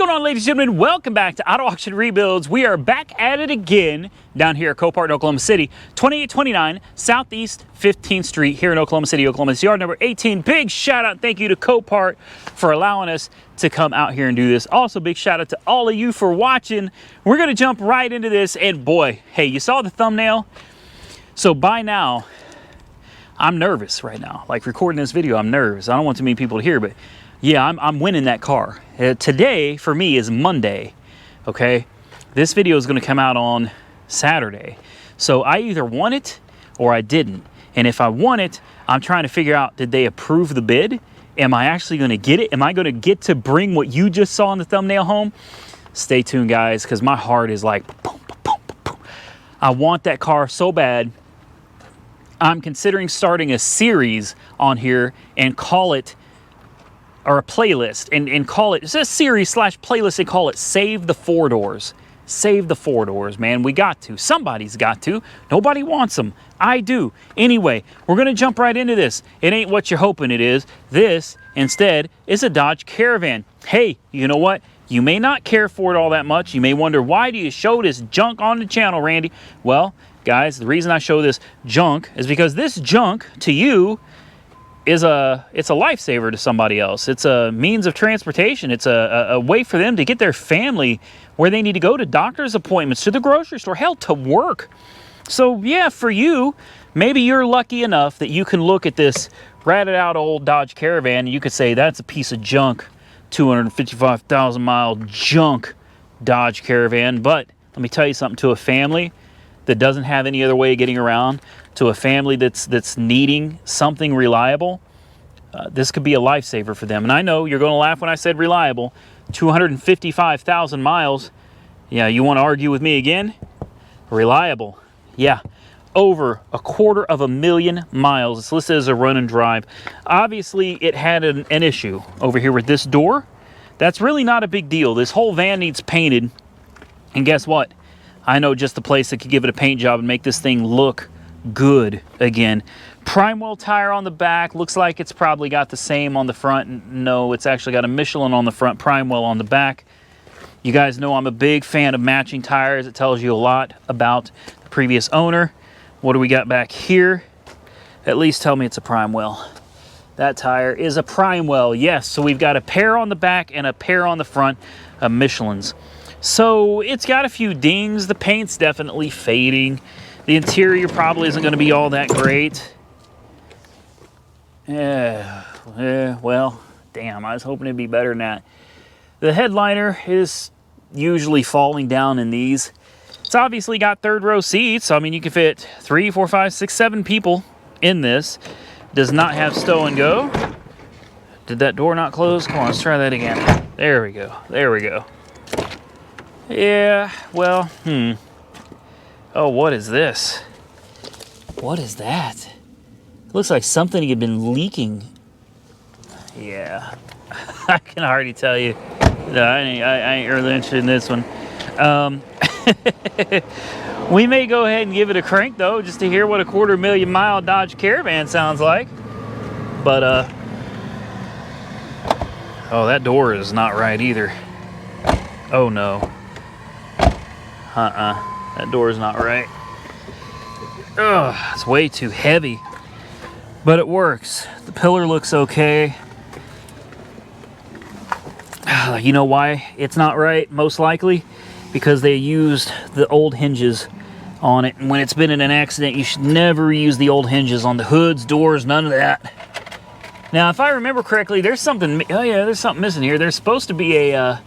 What's going on, ladies and gentlemen? Welcome back to Auto Auction Rebuilds. We are back at it again down here at Copart in Oklahoma City, 2829 Southeast 15th Street here in Oklahoma City, Oklahoma. It's yard number 18. Big shout out, thank you to Copart for allowing us to come out here and do this. Also, big shout out to all of you for watching. We're going to jump right into this, and boy, hey, you saw the thumbnail? So by now, I'm nervous right now. Like recording this video, I'm nervous. I don't want too many people to hear, but yeah, I'm winning that car. Today, for me, is Monday, okay? This video is going to come out on Saturday. So I either won it or I didn't. And if I won it, I'm trying to figure out, did they approve the bid? Am I actually going to get it? Am I going to get to bring what you just saw in the thumbnail home? Stay tuned, guys, because my heart is like, boom, boom, boom, boom. I want that car so bad. I'm considering starting a series on here and call it, or a playlist, and call it, it's a series slash playlist, and call it Save the Four Doors. Save the Four Doors, man. We got to. Somebody's got to. Nobody wants them. I do. Anyway, we're going to jump right into this. It ain't what you're hoping it is. This, instead, is a Dodge Caravan. Hey, you know what? You may not care for it all that much. You may wonder, why do you show this junk on the channel, Randy? Well, guys, the reason I show this junk is because this junk, to you, it's a lifesaver to somebody else. It's a means of transportation. It's a way for them to get their family where they need to go, to doctor's appointments, to the grocery store, hell, to work. So yeah, for you, maybe you're lucky enough that you can look at this ratted out old Dodge Caravan and you could say, that's a piece of junk, 255,000 mile junk Dodge Caravan. But let me tell you something, to a family that doesn't have any other way of getting around, to a family that's needing something reliable, this could be a lifesaver for them. And I know you're going to laugh when I said reliable. 255,000 miles. Yeah, you want to argue with me again? Reliable. Yeah, over 250,000 miles. It's listed as a run and drive. Obviously, it had an issue over here with this door. That's really not a big deal. This whole van needs painted. And guess what? I know just the place that could give it a paint job and make this thing look good again. Primewell tire on the back. Looks like it's probably got the same on the front. No, it's actually got a Michelin on the front, Primewell on the back. You guys know I'm a big fan of matching tires. It tells you a lot about the previous owner. What do we got back here? At least tell me it's a Primewell. That tire is a Primewell, yes. So we've got a pair on the back and a pair on the front of Michelin's. So it's got a few dings. The paint's definitely fading. The interior probably isn't going to be all that great. Well, damn, I was hoping it'd be better than that. The headliner is usually falling down in these. It's obviously got third row seats. So, I mean, you can fit 3, 4, 5, 6, 7 people in this. Does not have stow and go. Did that door not close? Come on, let's try that again. There we go. There we go. Yeah, well, Oh, what is this? What is that? It looks like something had been leaking. Yeah, I can already tell you. No, I ain't really interested in this one. We may go ahead and give it a crank, though, just to hear what a 250,000 mile Dodge Caravan sounds like. But, oh, that door is not right either. Oh, no. That door is not right. Ugh, it's way too heavy. But it works. The pillar looks okay. You know why it's not right? Most likely because they used the old hinges on it. And when it's been in an accident, you should never use the old hinges on the hoods, doors, none of that. Now, if I remember correctly, there's something... Oh, yeah, there's something missing here. There's supposed to be a...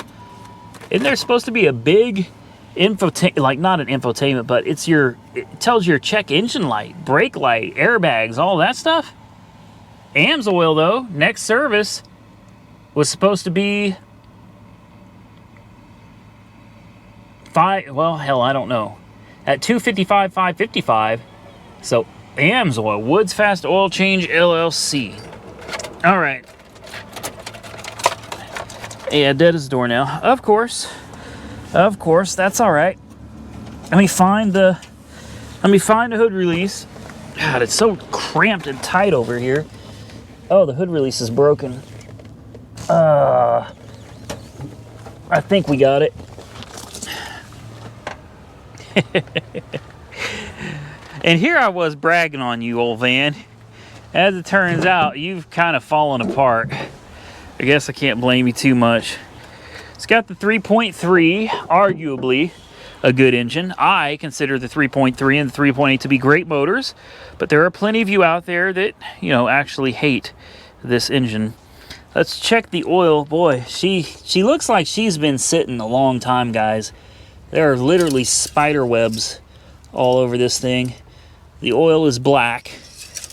isn't there supposed to be a big... like not an infotainment, but it tells your check engine light, brake light, airbags, all that stuff. AMSOIL, though, next service was supposed to be well, hell, I don't know, at 255, 555. So AMSOIL, Woods Fast Oil Change LLC. All right. Yeah, dead as a door now. Of course, that's all right. Let me find the hood release. God, it's so cramped and tight over here. Oh, the hood release is broken. I think we got it. And here I was bragging on you, old van. As it turns out, you've kind of fallen apart. I guess I can't blame you too much. It's got the 3.3, arguably a good engine. I consider the 3.3 and the 3.8 to be great motors, but there are plenty of you out there that, you know, actually hate this engine. Let's check the oil. Boy, she looks like she's been sitting a long time, guys. There are literally spider webs all over this thing. The oil is black.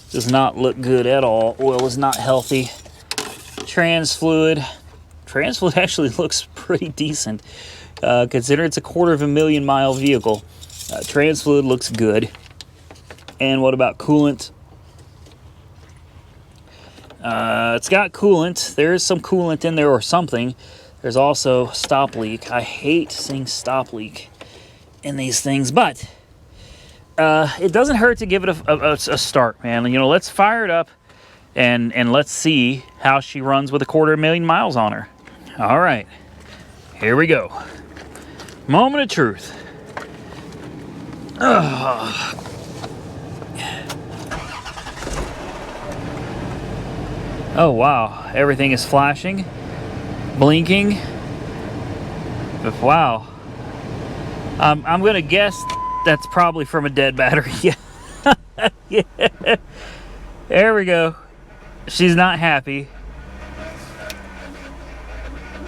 Does not look good at all. Oil is not healthy. Trans fluid actually looks pretty decent. Consider it's a 250,000-mile vehicle. Trans fluid looks good. And what about coolant? It's got coolant. There is some coolant in there or something. There's also stop leak. I hate seeing stop leak in these things, but it doesn't hurt to give it a start, man. You know, let's fire it up and let's see how she runs with a 250,000 miles on her. All right, here we go. Moment of truth. Oh wow, everything is flashing, blinking. Wow. I'm gonna guess that's probably from a dead battery. Yeah. There we go. She's not happy.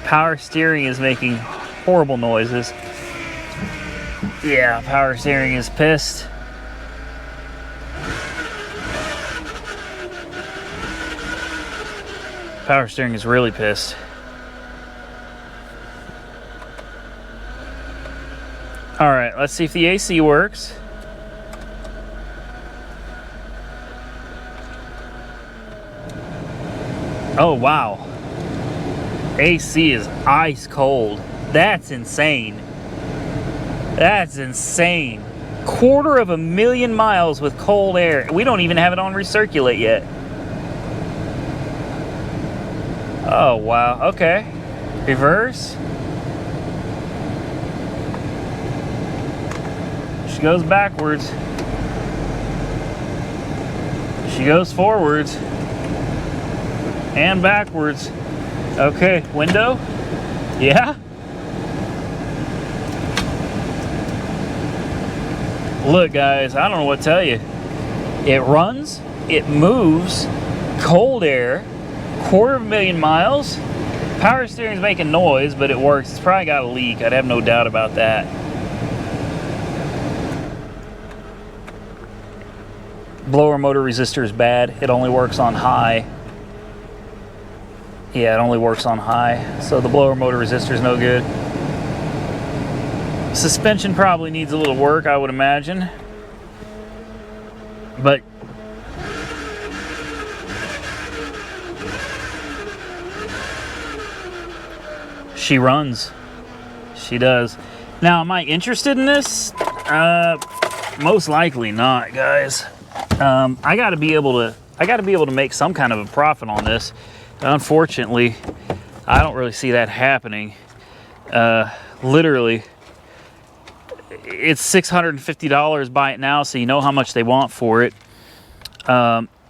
Power steering is making horrible noises. Yeah, power steering is pissed. Power steering is really pissed. All right, let's see if the AC works. Oh, wow. AC is ice cold. That's insane. That's insane. 250,000 miles with cold air. We don't even have it on recirculate yet. Oh, wow. Okay. Reverse. She goes backwards. She goes forwards. And backwards. Okay, window. Yeah. Look, guys, I don't know what to tell you. It runs, it moves, cold air, 250,000 miles. Power steering's making noise, but it works. It's probably got a leak. I'd have no doubt about that. Blower motor resistor is bad. It only works on high. Yeah, it only works on high. So the blower motor resistor is no good. Suspension probably needs a little work, I would imagine. But she runs. She does. Now, am I interested in this? Most likely not, guys. I got to be able to make some kind of a profit on this. Unfortunately, I don't really see that happening. Literally, it's $650. Buy it now, so you know how much they want for it.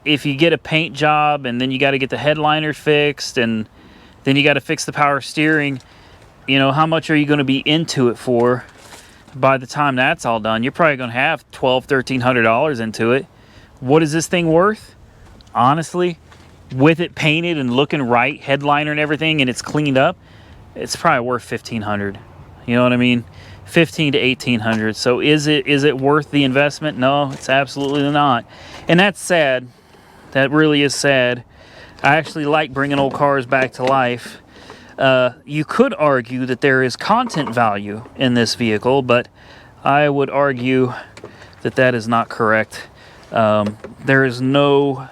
If you get a paint job and then you got to get the headliner fixed and then you got to fix the power steering, you know, how much are you going to be into it for? By the time that's all done, you're probably going to have $1,200, $1,300 into it. What is this thing worth? Honestly, with it painted and looking right, headliner and everything, and it's cleaned up, it's probably worth $1,500. You know what I mean? $1,500 to $1,800. So is it worth the investment? No, it's absolutely not. And that's sad. That really is sad. I actually like bringing old cars back to life. You could argue that there is content value in this vehicle, but I would argue that that is not correct. There is no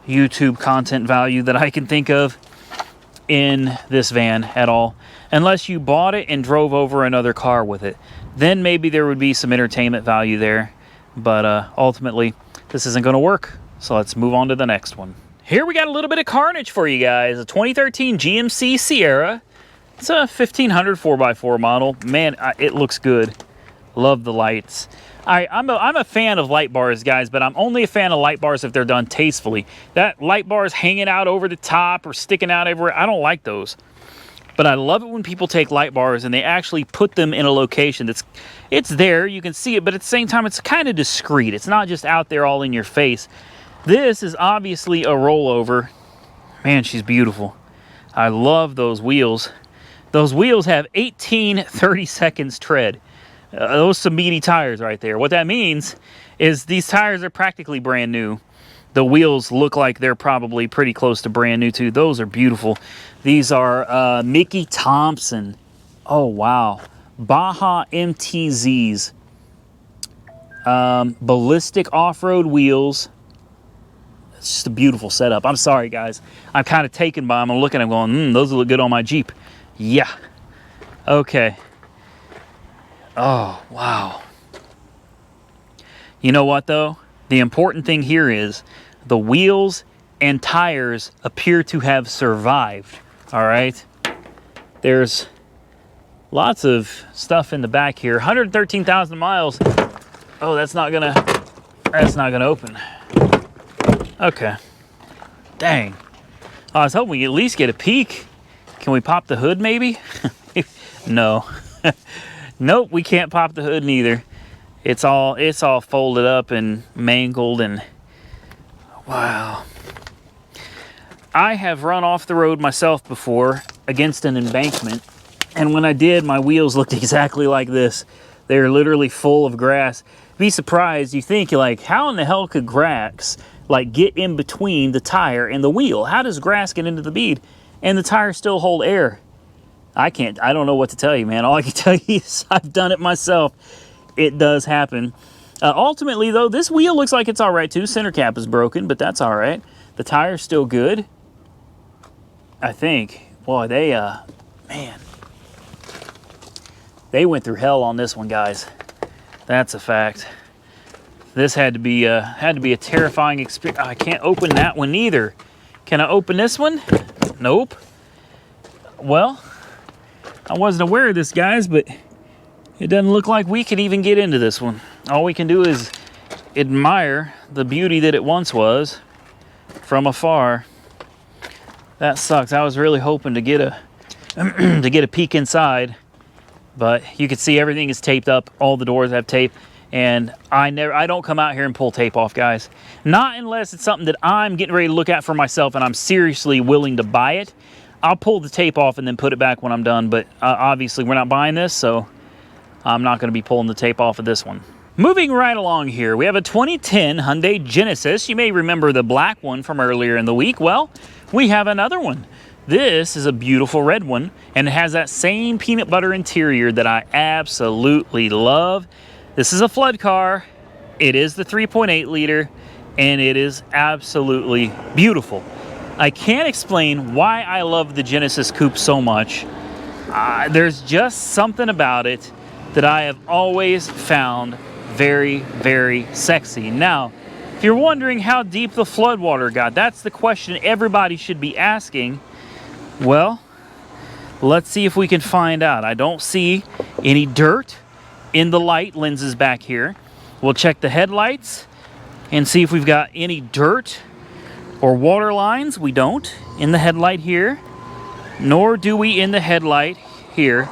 YouTube content value that I can think of in this van at all, unless you bought it and drove over another car with it. Then maybe there would be some entertainment value there, but ultimately this isn't going to work. So let's move on to the next one. Here we got a little bit of carnage for you guys. A 2013 GMC Sierra It's a 1500 4x4 model. Man, it looks good. Love the lights. I'm a fan of light bars, guys, but I'm only a fan of light bars if they're done tastefully. That light bars hanging out over the top or sticking out everywhere, I don't like those. But I love it when people take light bars and they actually put them in a location it's there, you can see it, but at the same time, it's kind of discreet. It's not just out there all in your face. This is obviously a rollover. Man, she's beautiful. I love those wheels. Those wheels have 18 30-seconds tread. Those some meaty tires right there. What that means is these tires are practically brand new. The wheels look like they're probably pretty close to brand new too. Those are beautiful. These are Mickey Thompson. Oh, wow. Baja MTZs. Ballistic off-road wheels. It's just a beautiful setup. I'm sorry, guys. I'm kind of taken by them. I'm looking at them going, those look good on my Jeep. Yeah. Okay. Oh, wow. You know what, though? The important thing here is the wheels and tires appear to have survived, all right? There's lots of stuff in the back here. 113,000 miles. Oh, that's not gonna open. Okay. Dang. I was hoping we could at least get a peek. Can we pop the hood, maybe? No. Nope, we can't pop the hood neither. It's all folded up and mangled and wow. I have run off the road myself before against an embankment, and when I did, my wheels looked exactly like this. They're literally full of grass. Be surprised, you think, like, how in the hell could grass like get in between the tire and the wheel? How does grass get into the bead and the tire still hold air? I don't know what to tell you, man. All I can tell you is I've done it myself. It does happen. Ultimately, though, this wheel looks like it's all right, too. Center cap is broken, but that's all right. The tire's still good, I think. Boy, man. They went through hell on this one, guys. That's a fact. This had to be a terrifying experience. I can't open that one either. Can I open this one? Nope. Well, I wasn't aware of this, guys, but it doesn't look like we can even get into this one. All we can do is admire the beauty that it once was from afar. That sucks. I was really hoping to get a to get a peek inside, but you can see everything is taped up. All the doors have tape, and I don't come out here and pull tape off, guys. Not unless it's something that I'm getting ready to look at for myself and I'm seriously willing to buy it. I'll pull the tape off and then put it back when I'm done, but obviously we're not buying this, so I'm not going to be pulling the tape off of this one. Moving right along here, we have a 2010 Hyundai Genesis. You may remember the black one from earlier in the week. Well, we have another one. This is a beautiful red one, and it has that same peanut butter interior that I absolutely love. This is a flood car. It is the 3.8 liter, and it is absolutely beautiful. I can't explain why I love the Genesis Coupe so much. There's just something about it that I have always found very, very sexy. Now, if you're wondering how deep the floodwater got, that's the question everybody should be asking. Well, let's see if we can find out. I don't see any dirt in the light lenses back here. We'll check the headlights and see if we've got any dirt or water lines. We don't in the headlight here, nor do we in the headlight here.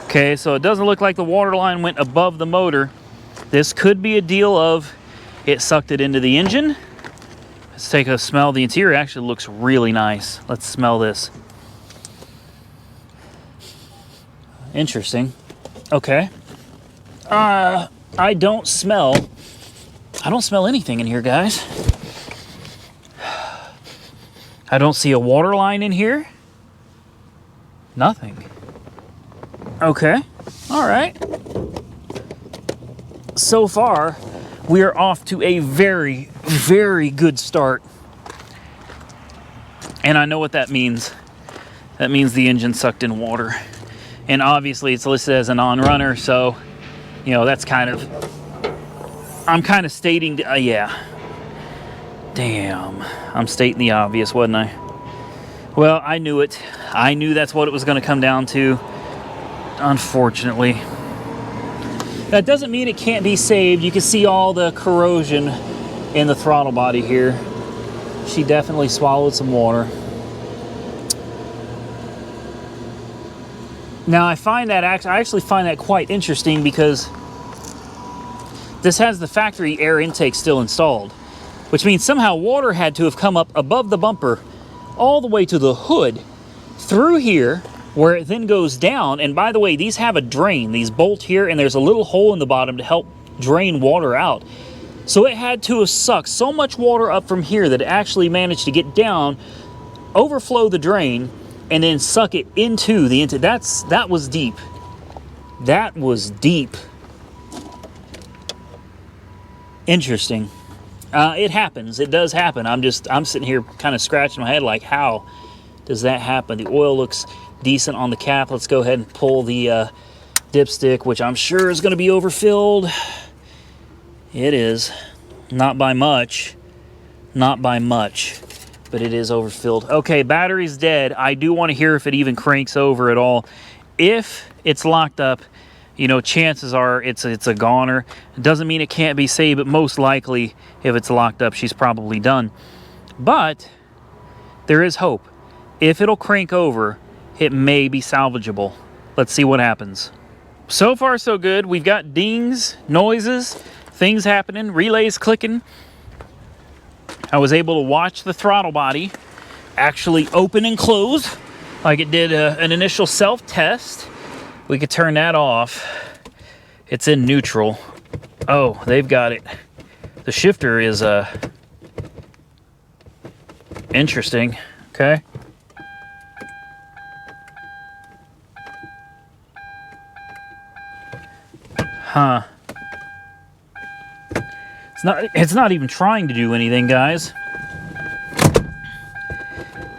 Okay, so it doesn't look like the water line went above the motor. This could be a deal of it sucked it into the engine. Let's take a smell. The interior actually looks really nice. Let's smell this. Interesting. Okay. I don't smell anything in here, guys. I don't see a water line in here. Nothing. Okay. All right. So far, we are off to a very, very good start. And I know what that means. That means the engine sucked in water. And obviously it's listed as a non-runner, so, you know, that's kind of, I'm kind of stating, yeah. Damn, I'm stating the obvious, wasn't I? Well, I knew it. I knew that's what it was going to come down to, unfortunately. That doesn't mean it can't be saved. You can see all the corrosion in the throttle body here. She definitely swallowed some water. Now I actually find that quite interesting because this has the factory air intake still installed, which means somehow water had to have come up above the bumper all the way to the hood through here, where it then goes down. And by the way, these have a drain. These bolt here, and there's a little hole in the bottom to help drain water out. So it had to have sucked so much water up from here that it actually managed to get down, overflow the drain, and then suck it into the intake. That was deep. That was deep. Interesting. It happens. It does happen. I'm sitting here kind of scratching my head like, how does that happen? The oil looks decent on the cap. Let's go ahead and pull the dipstick, which I'm sure is going to be overfilled. It is. Not by much. Not by much. But it is overfilled. Okay, battery's dead. I do want to hear if it even cranks over at all. If it's locked up, you know, chances are it's a goner. It doesn't mean it can't be saved, but most likely if it's locked up, she's probably done. But there is hope. If it'll crank over, it may be salvageable. Let's see what happens. So far, so good. We've got dings, noises, things happening, relays clicking. I was able to watch the throttle body actually open and close like it did an initial self-test. We could turn that off. It's in neutral. Oh, they've got it. The shifter is interesting. Okay. Huh. It's not even trying to do anything, guys.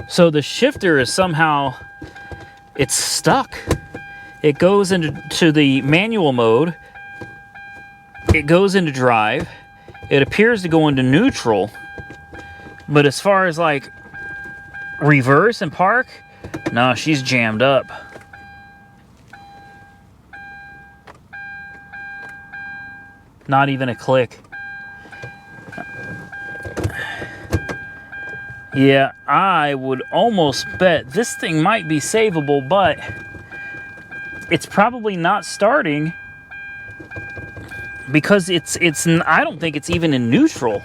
So the shifter is somehow, it's stuck. It goes into the manual mode. It goes into drive. It appears to go into neutral. But as far as like reverse and park, no, she's jammed up. Not even a click. Yeah, I would almost bet this thing might be savable, but it's probably not starting because I don't think it's even in neutral.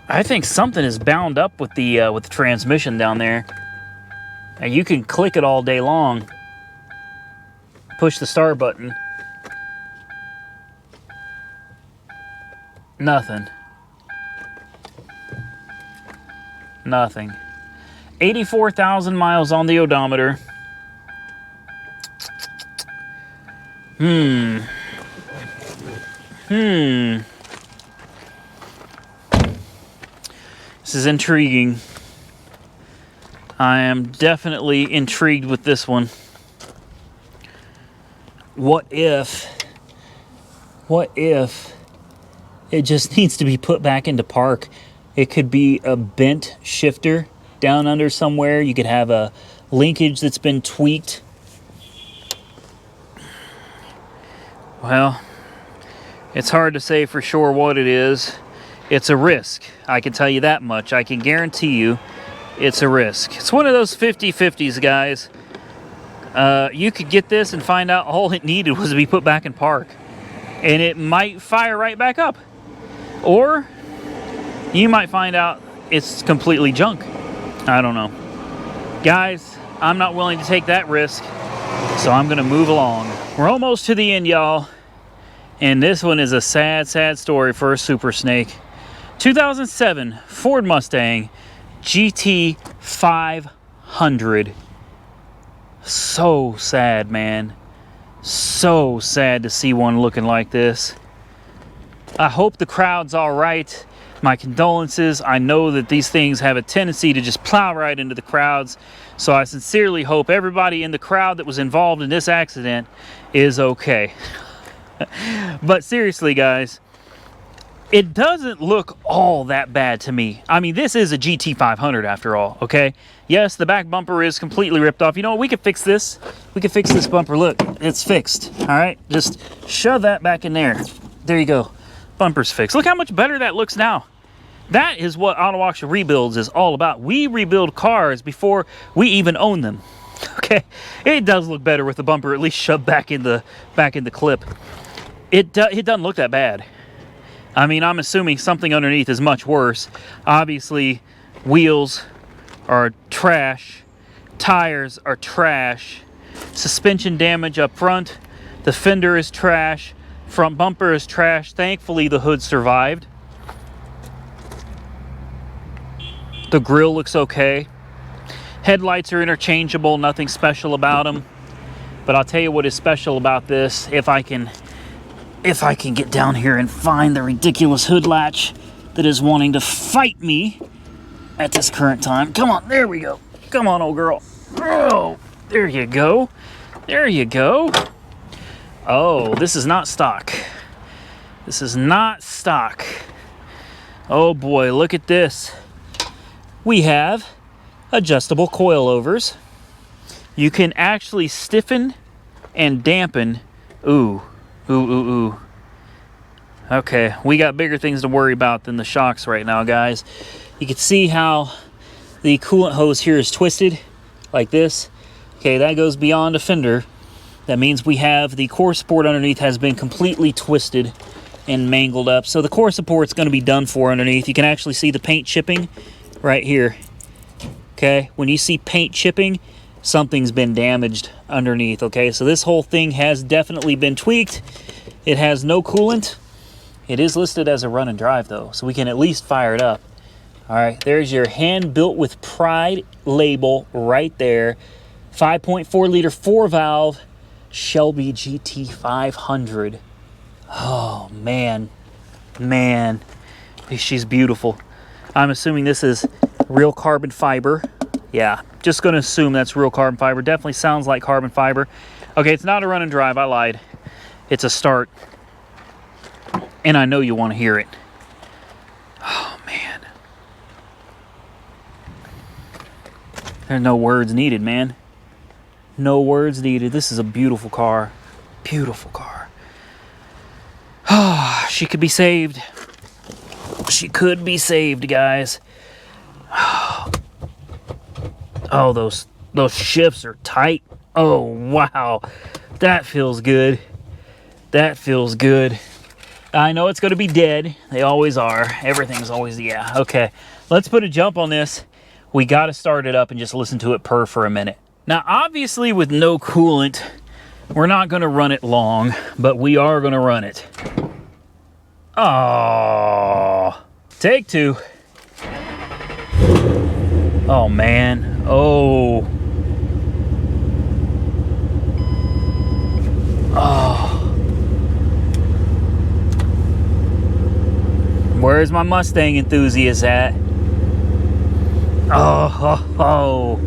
I think something is bound up with the transmission down there. Now you can click it all day long. Push the start button. Nothing. Nothing. 84,000 miles on the odometer. This is intriguing. I am definitely intrigued with this one. What if it just needs to be put back into park? It could be a bent shifter down under somewhere. You could have a linkage that's been tweaked. Well, it's hard to say for sure what it is. It's a risk. I can tell you that much. I can guarantee you it's a risk. It's one of those 50-50s, guys. You could get this and find out all it needed was to be put back in park. And it might fire right back up. Or you might find out it's completely junk. I don't know. Guys, I'm not willing to take that risk, so I'm going to move along. We're almost to the end, y'all. And this one is a sad, sad story for a Super Snake. 2007 Ford Mustang GT500. So sad, man. So sad to see one looking like this. I hope the crowd's all right. My condolences. I know that these things have a tendency to just plow right into the crowds. So I sincerely hope everybody in the crowd that was involved in this accident is okay. But seriously, guys, it doesn't look all that bad to me. I mean, this is a GT500 after all, okay? Yes, the back bumper is completely ripped off. You know what? We could fix this. We could fix this bumper. Look, it's fixed, all right? Just shove that back in there. There you go. Bumper's fixed. Look how much better that looks now. That is what Auto Auction Rebuilds is all about. We rebuild cars before we even own them, okay? It does look better with the bumper at least shoved back in the clip. It doesn't look that bad. I mean, I'm assuming something underneath is much worse. Obviously, wheels are trash. Tires are trash. Suspension damage up front. The fender is trash. Front bumper is trash. Thankfully, the hood survived. The grill looks okay. Headlights are interchangeable. Nothing special about them. But I'll tell you what is special about this. If I can get down here and find the ridiculous hood latch that is wanting to fight me at this current time. Come on, there we go. Come on, old girl. Oh, there you go. There you go. Oh, this is not stock. This is not stock. Oh boy, look at this. We have adjustable coilovers. You can actually stiffen and dampen. Ooh. Okay, we got bigger things to worry about than the shocks right now, guys. You can see how the coolant hose here is twisted like this. Okay, that goes beyond a fender. That means we have the core support underneath has been completely twisted and mangled up. So the core support's going to be done for underneath. You can actually see the paint chipping right here. Okay, when you see paint chipping, something's been damaged underneath. Okay, so this whole thing has definitely been tweaked. It has no coolant. It is listed as a run and drive though, so we can at least fire it up. All right, there's your hand built with pride label right there. 5.4 liter 4-valve Shelby GT500. Oh man, she's beautiful. I'm assuming this is real carbon fiber. Yeah, just gonna assume that's real carbon fiber. Definitely sounds like carbon fiber. Okay, it's not a run and drive, I lied. It's a start. And I know you want to hear it. Oh man. There's no words needed, man. No words needed. This is a beautiful car. Beautiful car. Ah, she could be saved. She could be saved, guys. Oh, those shifts are tight. Oh, wow. That feels good. That feels good. I know it's going to be dead. They always are. Everything's always, yeah. Okay, let's put a jump on this. We got to start it up and just listen to it purr for a minute. Now, obviously, with no coolant, we're not going to run it long, but we are going to run it. Oh, take two. Oh, man. Oh. Oh. Where's my Mustang enthusiast at? Oh, ho, ho.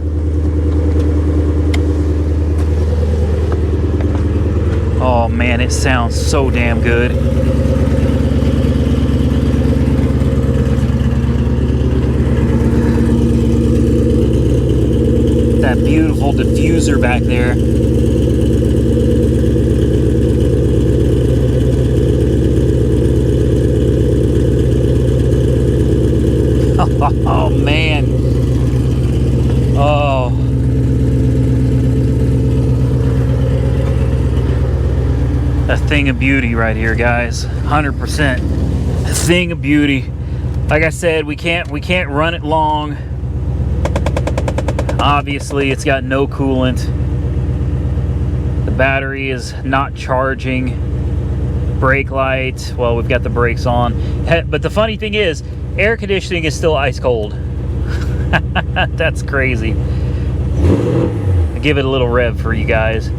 Oh man, it sounds so damn good. That beautiful diffuser back there. Oh man. Oh. A thing of beauty right here, guys. 100%. A thing of beauty. Like I said, we can't run it long. Obviously, it's got no coolant. The battery is not charging. Brake light, well, we've got the brakes on. But the funny thing is, air conditioning is still ice cold. That's crazy. I'll give it a little rev for you guys.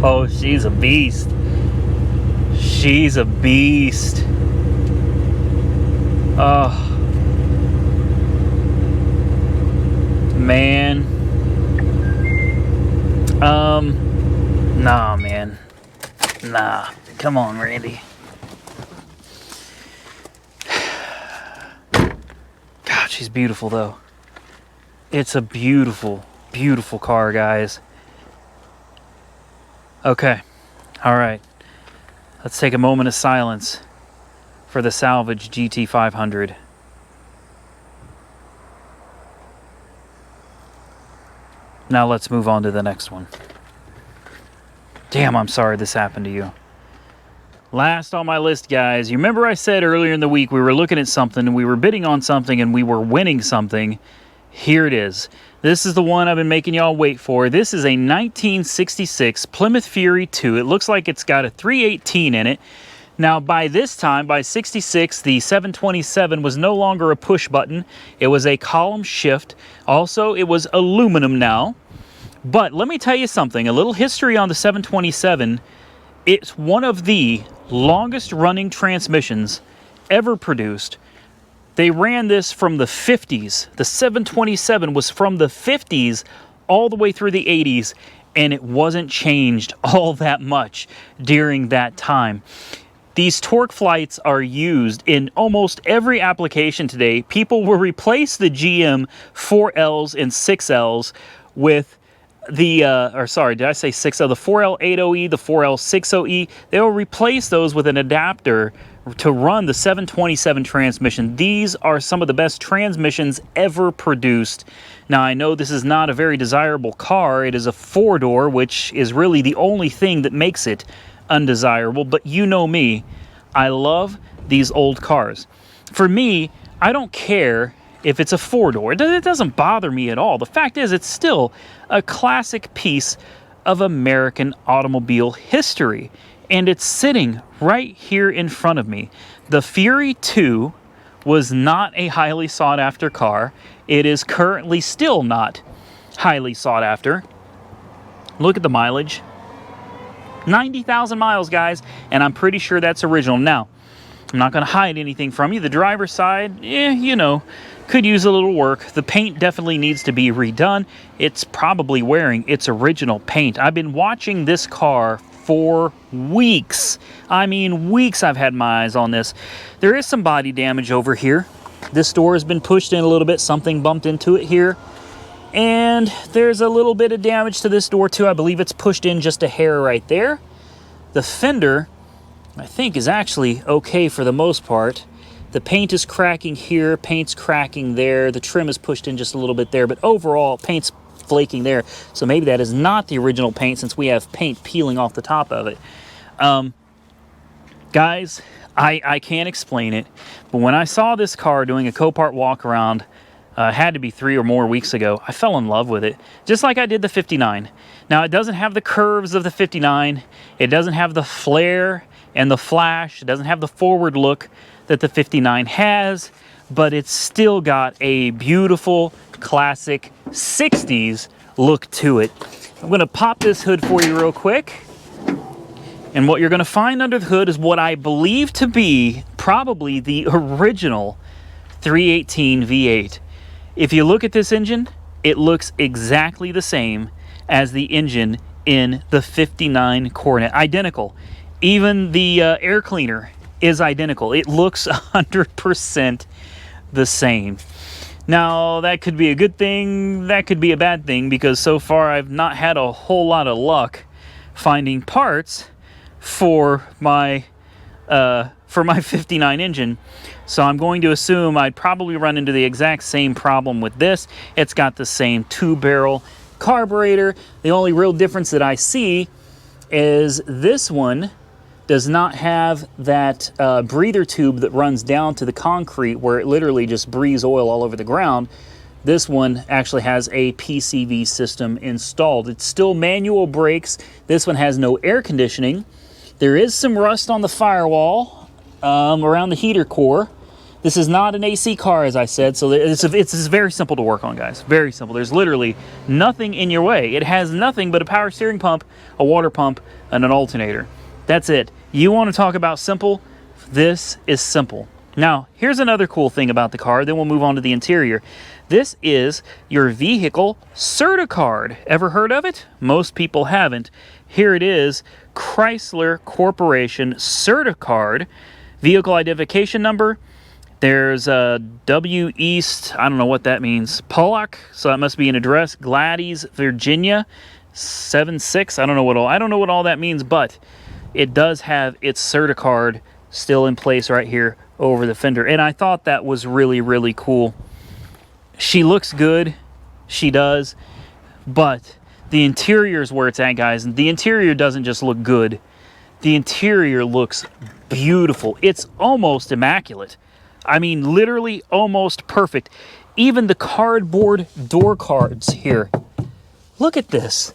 Oh, she's a beast. She's a beast. Oh. Man. Nah, man. Nah. Come on, Randy. God, she's beautiful, though. It's a beautiful, beautiful car, guys. Okay. All right. Let's take a moment of silence for the salvage GT500. Now let's move on to the next one. Damn, I'm sorry this happened to you. Last on my list, guys. You remember I said earlier in the week we were looking at something and we were bidding on something and we were winning something. Here it is. This is the one I've been making y'all wait for. This is a 1966 Plymouth Fury 2. It looks like it's got a 318 in it. Now, by this time, by 66, the 727 was no longer a push button. It was a column shift. Also, it was aluminum now. But let me tell you something. A little history on the 727. It's one of the longest running transmissions ever produced. They ran this from the 50s. The 727 was from the 50s all the way through the 80s, and it wasn't changed all that much during that time. These torque flights are used in almost every application today. People will replace the GM 4Ls and 6Ls with the, or sorry, did I say 6L? The 4L80E, the 4L60E. They will replace those with an adapter to run the 727 transmission. These are some of the best transmissions ever produced. Now, I know this is not a very desirable car. It is a four-door, which is really the only thing that makes it undesirable. But you know me, I love these old cars. For me, I don't care if it's a four-door. It doesn't bother me at all. The fact is, it's still a classic piece of American automobile history. And it's sitting right here in front of me. The Fury 2 was not a highly sought after car. It is currently still not highly sought after. Look at the mileage. 90,000 miles, guys, and I'm pretty sure that's original. Now, I'm not going to hide anything from you. The driver's side, you know, could use a little work. The paint definitely needs to be redone. It's probably wearing its original paint. I've been watching this car for weeks. I mean, weeks I've had my eyes on this. There is some body damage over here. This door has been pushed in a little bit. Something bumped into it here. And there's a little bit of damage to this door too. I believe it's pushed in just a hair right there. The fender, I think, is actually okay for the most part. The paint is cracking here, paint's cracking there. The trim is pushed in just a little bit there, but overall, paint's flaking there. So maybe that is not the original paint since we have paint peeling off the top of it. Guys, I can't explain it, but when I saw this car doing a Copart walk around, had to be 3 or more weeks ago, I fell in love with it, just like I did the 59. Now, it doesn't have the curves of the 59. It doesn't have the flare and the flash. It doesn't have the forward look that the 59 has, but it's still got a beautiful, classic 60s look to it. I'm going to pop this hood for you real quick. And what you're going to find under the hood is what I believe to be probably the original 318 V8. If you look at this engine, it looks exactly the same as the engine in the 59 Coronet. Identical. Even the air cleaner is identical. It looks 100% the same. Now, that could be a good thing, that could be a bad thing, because so far I've not had a whole lot of luck finding parts for my 59 engine. So I'm going to assume I'd probably run into the exact same problem with this. It's got the same 2-barrel carburetor. The only real difference that I see is this one does not have that breather tube that runs down to the concrete where it literally just breathes oil all over the ground. This one actually has a PCV system installed. It's still manual brakes. This one has no air conditioning. There is some rust on the firewall around the heater core. This is not an AC car, as I said, so it's very simple to work on, guys. Very simple. There's literally nothing in your way. It has nothing but a power steering pump, a water pump, and an alternator. That's it. You want to talk about simple? This is simple. Now, here's another cool thing about the car, then we'll move on to the interior. This is your vehicle CertiCard. Ever heard of it? Most people haven't. Here it is, Chrysler Corporation CertiCard, vehicle identification number. There's a W East, I don't know what that means, Pollock, so that must be an address, Gladys, Virginia, 76, I don't know what all that means, but it does have its CertiCard still in place right here over the fender. And I thought that was really, really cool. She looks good. She does. But the interior is where it's at, guys. And the interior doesn't just look good. The interior looks beautiful. It's almost immaculate. I mean, literally almost perfect. Even the cardboard door cards here. Look at this.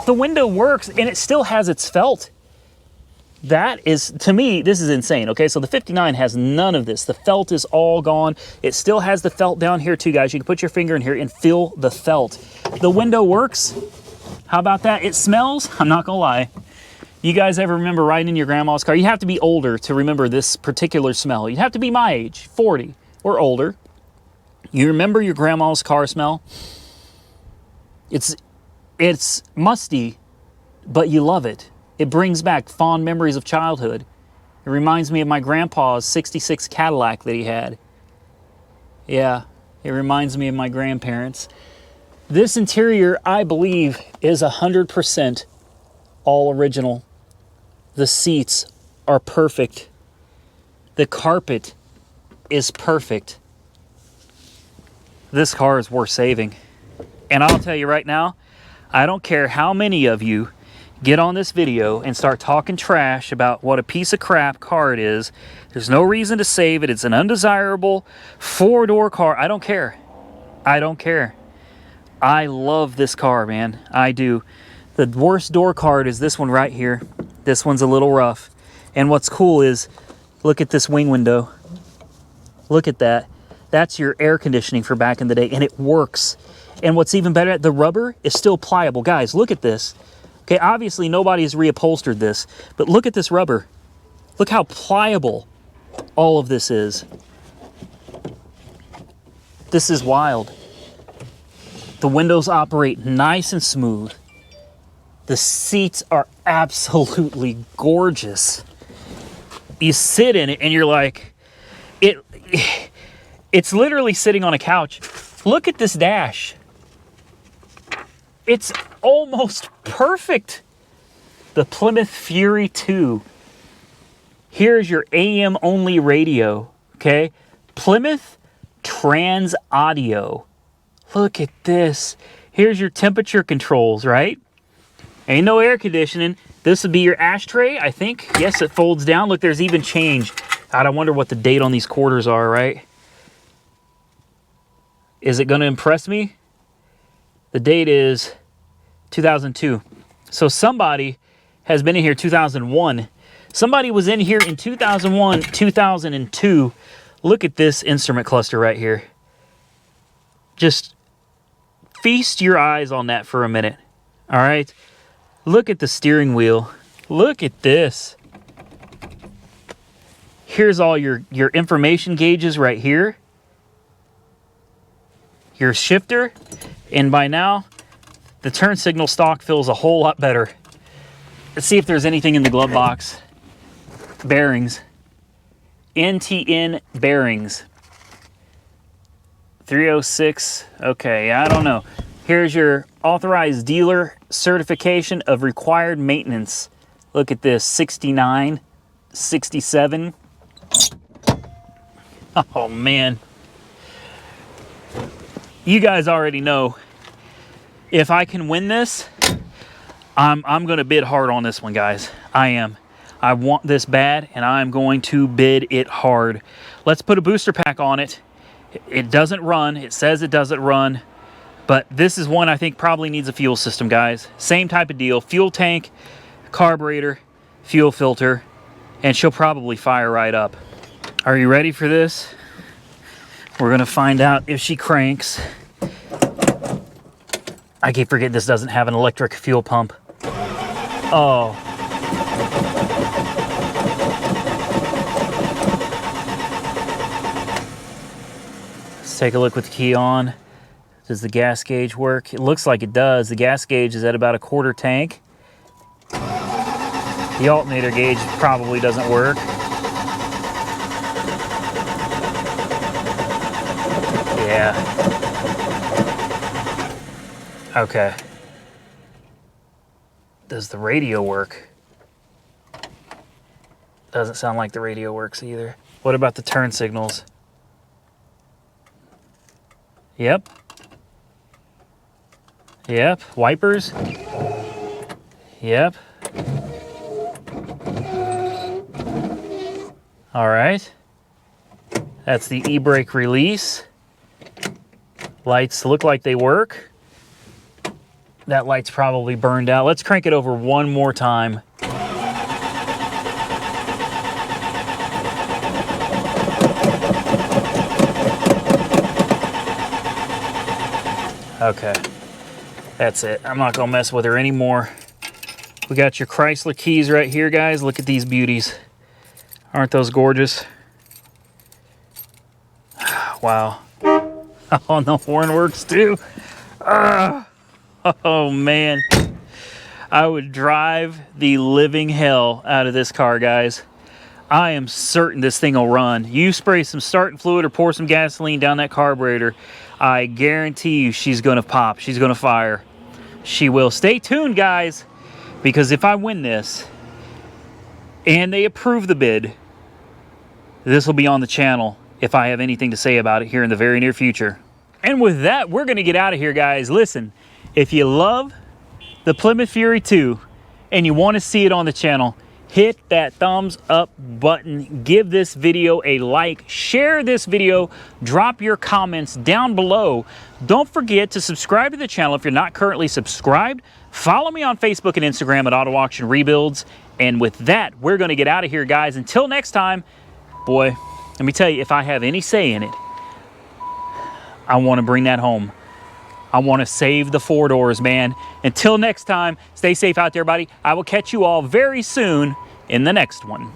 The window works and it still has its felt. That is, to me, this is insane. Okay, so the 59 has none of this. The felt is all gone. It still has the felt down here too, guys. You can put your finger in here and feel the felt. The window works. How about that? It smells. I'm not gonna lie. You guys ever remember riding in your grandma's car? You have to be older to remember this particular smell. You have to be my age, 40 or older. You remember your grandma's car smell? It's musty, but you love it. It brings back fond memories of childhood. It reminds me of my grandpa's 66 Cadillac that he had. Yeah, it reminds me of my grandparents. This interior, I believe, is 100% all original. The seats are perfect. The carpet is perfect. This car is worth saving. And I'll tell you right now, I don't care how many of you get on this video and start talking trash about what a piece of crap car it is. There's no reason to save it. It's an undesirable four-door car. I don't care. I don't care. I love this car, man. I do. The worst door card is this one right here. This one's a little rough. And what's cool is, look at this wing window. Look at that. That's your air conditioning for back in the day, and it works. And what's even better, the rubber is still pliable. Guys, look at this. Okay, obviously nobody has reupholstered this, but look at this rubber. Look how pliable all of this is. This is wild. The windows operate nice and smooth. The seats are absolutely gorgeous. You sit in it and you're like, it's literally sitting on a couch. Look at this dash. It's almost perfect. The Plymouth Fury 2. Here's your AM only radio, okay? Plymouth Trans Audio. Look at this. Here's your temperature controls, right? Ain't no air conditioning. This would be your ashtray, I think. Yes, it folds down. Look, there's even change. God, I wonder what the date on these quarters are, right? Is it going to impress me? The date is 2002. So somebody has been in here 2001. Somebody was in here in 2001, 2002. Look at this instrument cluster right here. Just feast your eyes on that for a minute. All right. Look at the steering wheel. Look at this. Here's all your information gauges right here. Your shifter. And by now, the turn signal stock feels a whole lot better. Let's see if there's anything in the glove box. Bearings. NTN bearings. 306. Okay, I don't know. Here's your authorized dealer certification of required maintenance. Look at this. 69, 67. Oh, man. You guys already know, if I can win this, I'm going to bid hard on this one, guys. I am. I want this bad, and I'm going to bid it hard. Let's put a booster pack on it. It doesn't run. It says it doesn't run. But this is one I think probably needs a fuel system, guys. Same type of deal. Fuel tank, carburetor, fuel filter, and she'll probably fire right up. Are you ready for this? We're going to find out if she cranks. I keep forgetting this doesn't have an electric fuel pump. Oh. take a look with the key on. Does the gas gauge work? It looks like it does. The gas gauge is at about a quarter tank. The alternator gauge probably doesn't work. Yeah. Okay. Does the radio work? Doesn't sound like the radio works either. What about the turn signals? Yep. Yep. Wipers? Yep. All right. That's the e-brake release. Lights look like they work. That light's probably burned out. Let's crank it over one more time. Okay, that's it. I'm not gonna mess with her anymore. We got your Chrysler keys right here, guys. Look at these beauties. Aren't those gorgeous? Wow. Oh, and the horn works too. Oh man. I would drive the living hell out of this car, guys. I am certain this thing will run. You spray some starting fluid or pour some gasoline down that carburetor, I guarantee you she's gonna pop. She's gonna fire. She will. Stay tuned, guys, because if I win this and they approve the bid, this will be on the channel if I have anything to say about it here in the very near future. And with that, we're gonna get out of here, guys. Listen, if you love the Plymouth Fury 2 and you want to see it on the channel, hit that thumbs up button, give this video a like, share this video, drop your comments down below. Don't forget to subscribe to the channel if you're not currently subscribed. Follow me on Facebook and Instagram at Auto Auction Rebuilds. And with that, we're going to get out of here, guys. Until next time, boy, let me tell you, if I have any say in it, I want to bring that home. I want to save the 4 doors, man. Until next time, stay safe out there, buddy. I will catch you all very soon in the next one.